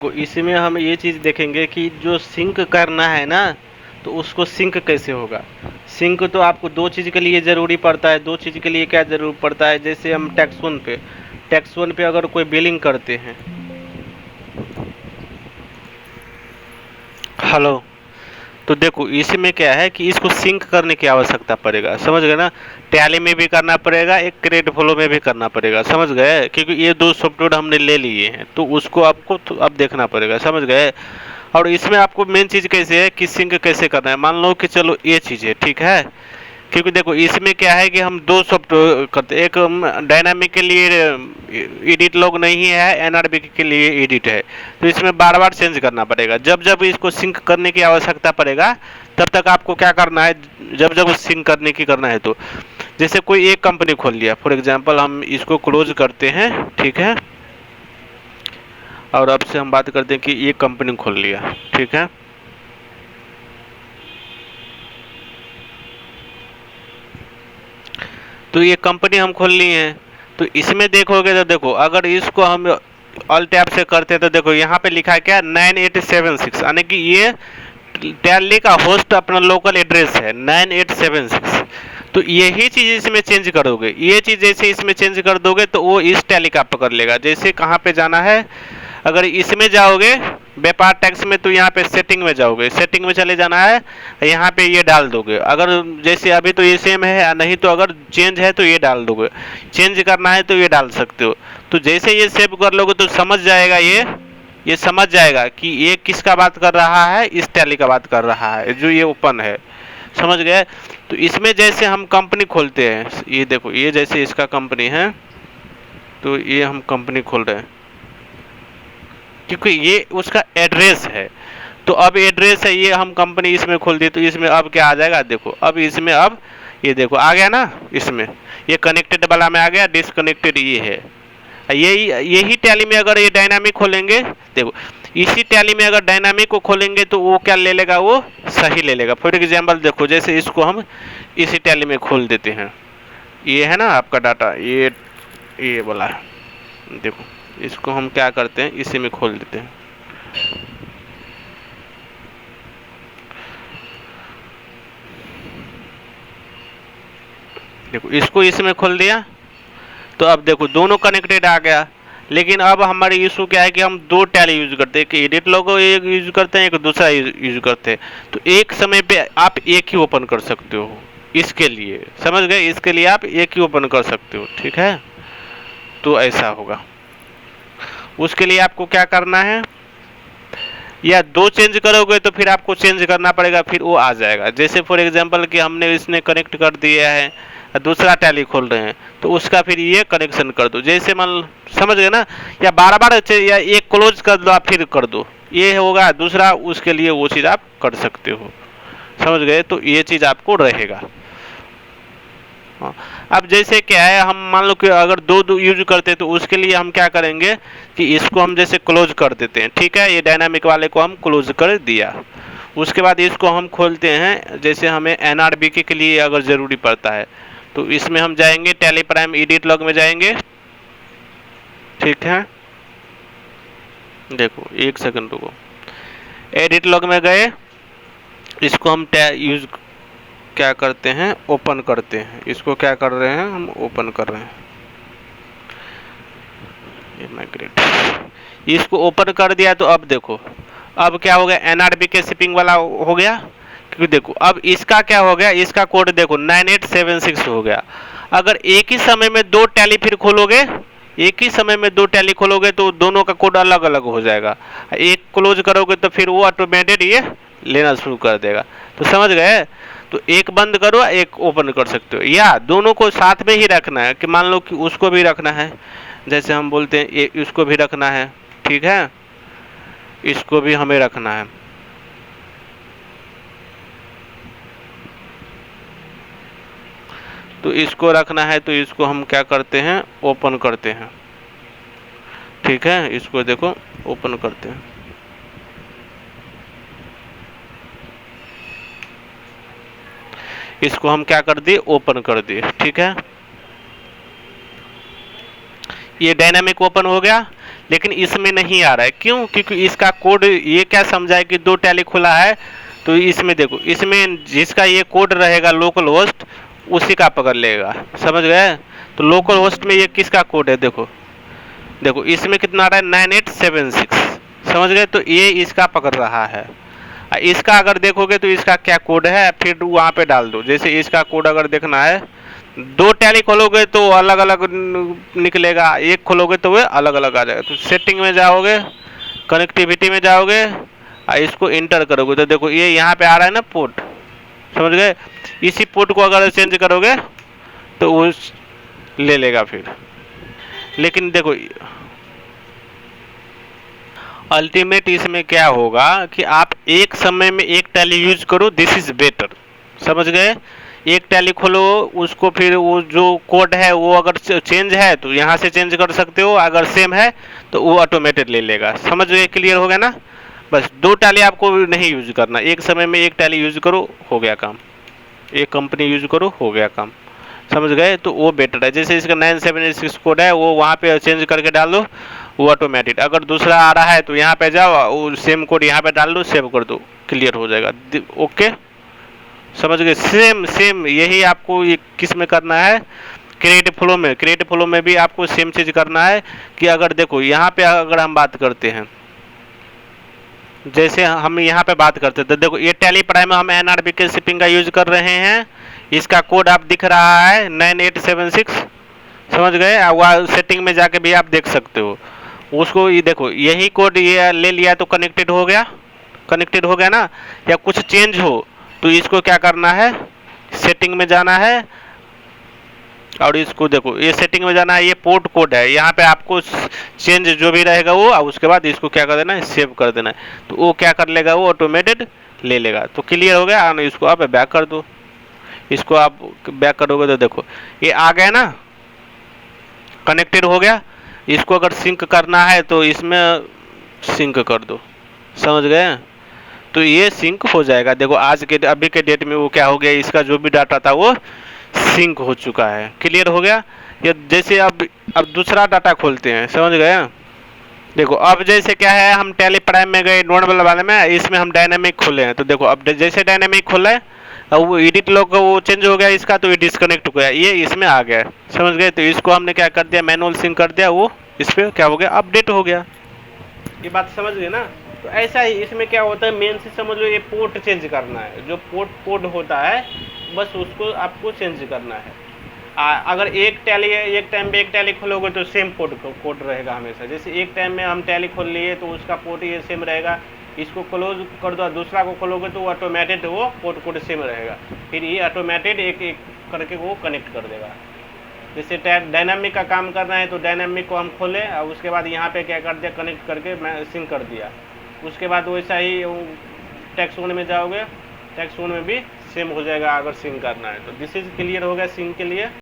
तो इसमें हम ये चीज़ देखेंगे कि जो सिंक करना है ना, तो उसको सिंक कैसे होगा। सिंक तो आपको दो चीज़ के लिए ज़रूरी पड़ता है। दो चीज़ के लिए क्या ज़रूर पड़ता है, जैसे हम टैक्स वन पे अगर कोई बिलिंग करते हैं। हेलो। तो देखो इसमें क्या है कि इसको सिंक करने की आवश्यकता पड़ेगा, समझ गए ना। टैली में भी करना पड़ेगा, एक क्रेडिट फ्लो में भी करना पड़ेगा, समझ गए, क्योंकि ये दो सॉफ्टवेयर हमने ले लिए हैं तो उसको आपको तो अब देखना पड़ेगा, समझ गए। और इसमें आपको मेन चीज़ कैसे है कि सिंक कैसे करना है। मान लो कि चलो ये चीज़ है, ठीक है। क्योंकि देखो इसमें क्या है कि हम दो सॉफ्टवेयर करते, एक डायनामिक के लिए एडिट लॉग नहीं है, एनआरबी के लिए एडिट है। तो इसमें बार बार चेंज करना पड़ेगा। जब जब इसको सिंक करने की आवश्यकता पड़ेगा तब तक आपको क्या करना है, जब जब सिंक करने की करना है। तो जैसे कोई एक कंपनी खोल लिया, फॉर एग्जांपल हम इसको क्लोज करते हैं, ठीक है। और अब से हम बात करते हैं कि ये कंपनी खोल लिया, ठीक है। तो ये कंपनी हम खोल ली है। तो इसमें देखोगे तो देखो अगर इसको हम ऑल टैब से करते हैं तो देखो यहाँ पे लिखा है क्या, 9876, यानी कि ये टैली का होस्ट अपना लोकल एड्रेस है 9876। तो यही चीज़ इसमें चेंज कर दोगे, ये चीज़ जैसे इसमें चेंज कर दोगे तो वो इस टैली का पकड़ लेगा। जैसे कहाँ पे जाना है, अगर इसमें जाओगे व्यापार टैक्स में तो यहाँ पे सेटिंग में जाओगे, सेटिंग में चले जाना है, यहाँ पे ये डाल दोगे। अगर जैसे अभी तो ये सेम है, नहीं तो अगर चेंज है तो ये डाल दोगे, चेंज करना है तो ये डाल सकते हो। तो जैसे ये सेव कर लोगे तो समझ जाएगा ये समझ जाएगा कि ये किसका बात कर रहा है, इस टैली का बात कर रहा है जो ये ओपन है, समझ गए। तो इसमें जैसे हम कंपनी खोलते हैं, ये देखो ये जैसे इसका कंपनी है, तो ये हम कंपनी खोल रहे हैं क्योंकि ये उसका एड्रेस है। तो अब एड्रेस है, ये हम कंपनी इसमें खोल दी तो इसमें अब क्या आ जाएगा, देखो अब इसमें अब ये देखो आ गया ना, इसमें ये कनेक्टेड वाला में आ गया, डिसकनेक्टेड ये है। यही टैली में अगर ये डायनामिक खोलेंगे, देखो इसी टैली में अगर डायनामिक को खोलेंगे तो वो क्या ले लेगा, वो सही ले लेगा। फॉर एग्जाम्पल देखो जैसे इसको हम इसी टैली में खोल देते हैं, ये है ना आपका डाटा, ये वाला है, देखो इसको हम क्या करते हैं इसी में खोल देते हैं। देखो इसको इसमें खोल दिया तो अब देखो दोनों कनेक्टेड आ गया। लेकिन अब हमारी इशू क्या है कि हम दो टैली यूज करते हैं, कि एडिट लोगो एक यूज करते हैं, एक दूसरा यूज करते हैं। तो एक समय पे आप एक ही ओपन कर सकते हो, इसके लिए समझ गए, इसके लिए आप एक ही ओपन कर सकते हो, ठीक है। तो ऐसा होगा, उसके लिए आपको क्या करना है, या दो चेंज करोगे तो फिर आपको चेंज करना पड़ेगा, फिर वो आ जाएगा। जैसे फॉर एग्जांपल कि हमने इसने कनेक्ट कर दिया है, दूसरा टैली खोल रहे हैं तो उसका फिर ये कनेक्शन कर दो, जैसे मान समझ गए ना। या बार बार या एक क्लोज कर दो आप फिर कर दो, ये होगा दूसरा, उसके लिए वो चीज़ आप कर सकते हो, समझ गए। तो ये चीज़ आपको रहेगा। हाँ। अब जैसे क्या है, हम मान लो कि अगर दो यूज करते हैं तो उसके लिए हम क्या करेंगे कि इसको हम जैसे क्लोज कर देते हैं, ठीक है। ये डायनामिक वाले को हम क्लोज कर दिया, उसके बाद इसको हम खोलते हैं। जैसे हमें एनआरबीके के लिए अगर ज़रूरी पड़ता है तो इसमें हम जाएंगे, टैली प्राइम एडिट लॉग में जाएंगे, ठीक है। देखो एक सेकंड रुको, एडिट लॉग में गए, इसको हम यूज क्या करते हैं, ओपन करते हैं। इसको क्या कर रहे हैं, हम ओपन कर रहे हैं, ये माइग्रेट, इसको ओपन कर दिया। तो अब देखो अब क्या हो गया, एनआरबी के शिपिंग वाला हो गया। क्योंकि देखो अब इसका क्या हो गया, इसका कोड देखो 9876 हो गया। अगर एक ही समय में दो टैली फिर खोलोगे, एक ही समय में दो टैली खोलोगे तो दोनों का कोड अलग अलग हो जाएगा। एक क्लोज करोगे तो फिर वो ऑटोमेटेड ये लेना शुरू कर देगा। तो समझ गए। तो एक बंद करो, एक ओपन कर सकते हो, या दोनों को साथ में ही रखना है। कि मान लो कि उसको भी रखना है, जैसे हम बोलते हैं ये इसको भी रखना है, ठीक है, इसको भी हमें रखना है। तो इसको रखना है तो इसको हम क्या करते हैं, ओपन करते हैं, ठीक है। इसको देखो ओपन करते हैं, इसको हम क्या कर दिए, ओपन कर दिए, ठीक है। ये डायनामिक ओपन हो गया। लेकिन इसमें नहीं आ रहा है। क्यों? क्योंकि इसका कोड ये क्या समझा है कि दो टैली खुला है, तो इसमें देखो, इसमें जिसका ये कोड रहेगा लोकल होस्ट, उसी का पकड़ लेगा। समझ गए? तो लोकल होस्ट में ये किसका कोड है? देखो देखो इसमें कितना आ रहा है, 9876। समझ गए? तो ये इसका पकड़ रहा है। इसका अगर देखोगे तो इसका क्या कोड है, फिर वहाँ पे डाल दो। जैसे इसका कोड अगर देखना है, दो टैली खोलोगे तो अलग अलग निकलेगा, एक खोलोगे तो वह अलग अलग आ जाएगा। तो सेटिंग में जाओगे, कनेक्टिविटी में जाओगे और इसको इंटर करोगे तो देखो ये यहाँ पे आ रहा है ना पोर्ट। समझ गए? इसी पोर्ट को अगर चेंज करोगे तो वो ले लेगा फिर। लेकिन देखो अल्टीमेट इसमें क्या होगा कि आप एक समय में एक टैली यूज करो, दिस इज बेटर। समझ गए? एक टैली खोलो, उसको फिर वो जो कोड है वो अगर चेंज है तो यहाँ से चेंज कर सकते हो, अगर सेम है तो वो ऑटोमेटेड ले लेगा। समझ गए? क्लियर हो गया ना? बस दो टैली आपको नहीं यूज करना, एक समय में एक टैली यूज करो, हो गया काम। एक कंपनी यूज करो, हो गया काम। समझ गए? तो वो बेटर है। जैसे इसका 976 कोड है, वो वहाँ पे चेंज करके डाल दो, वो ऑटोमेटिक। अगर दूसरा आ रहा है तो यहाँ पे जाओ, वो सेम कोड यहाँ पे डाल दो, सेव कर दो, क्लियर हो जाएगा। ओके, समझ गए? सेम सेम यही आपको ये किस में करना है, क्रिएटिव फ्लो में। क्रिएटिव फ्लो में भी आपको सेम चीज़ करना है कि अगर देखो यहाँ पे अगर हम बात करते हैं, जैसे हम यहाँ पे बात करते थे, देखो ये टैली प्राइम में हम NRBK शिपिंग का यूज कर रहे हैं। इसका कोड आप दिख रहा है 9876। समझ गए? वह सेटिंग में जाके भी आप देख सकते हो उसको। ये देखो यही कोड ये ले लिया तो कनेक्टेड हो गया। कनेक्टेड हो गया ना? या कुछ चेंज हो तो इसको क्या करना है, सेटिंग में जाना है और इसको देखो ये सेटिंग में जाना है, ये पोर्ट कोड है, यहाँ पे आपको चेंज जो भी रहेगा वो, और उसके बाद इसको क्या कर देना है, सेव कर देना है। तो वो क्या कर लेगा, वो ऑटोमेटेड ले लेगा। तो क्लियर हो गया? इसको आप बैक कर दो। इसको आप बैक करोगे तो देखो ये आ गया ना, कनेक्टेड हो गया। इसको अगर सिंक करना है तो इसमें सिंक कर दो। समझ गए? तो ये सिंक हो जाएगा। देखो आज के अभी के डेट में वो क्या हो गया, इसका जो भी डाटा था वो सिंक हो चुका है। क्लियर हो गया? ये जैसे अब दूसरा डाटा खोलते हैं। समझ गए? देखो अब जैसे क्या है, हम टैली प्राइम में गए नॉर्मल वाले में, इसमें हम डायनामिक खोले हैं। तो देखो अब जैसे डायनामिक खोला है, अब वो एडिट लॉग वो चेंज हो गया इसका, तो ये डिस्कनेक्ट हो गया, ये इसमें आ गया। समझ गए? तो इसको हमने क्या कर दिया, मैनुअल सिंक कर दिया, वो इस पर क्या हो गया, अपडेट हो गया। ये बात समझ गए ना? तो ऐसा ही इसमें क्या होता है, मेन से समझ लो, ये पोर्ट चेंज करना है, जो पोर्ट कोड होता है बस उसको आपको चेंज करना है। अगर एक टैली है, एक टाइम पे एक टैली खोलोगे तो सेम पोर्ट कोड रहेगा हमेशा। जैसे एक टाइम में हम टैली खोल लिए तो उसका पोर्ट ये सेम रहेगा, इसको क्लोज कर दो, दूसरा को खोलोगे तो ऑटोमेटेड वो पोर्ट कोड सेम रहेगा, फिर ये ऑटोमेटेड एक एक करके वो कनेक्ट कर देगा। जैसे डायनामिक का काम करना है तो डायनामिक को हम खोलें और उसके बाद यहाँ पे क्या कर दिया, कनेक्ट करके मैं सिंक कर दिया। उसके बाद वैसा ही टेक्स्ट वन में जाओगे, टेक्स्ट वन में भी सेम हो जाएगा अगर सिंक करना है तो। दिस इज क्लियर हो गया सिंक के लिए।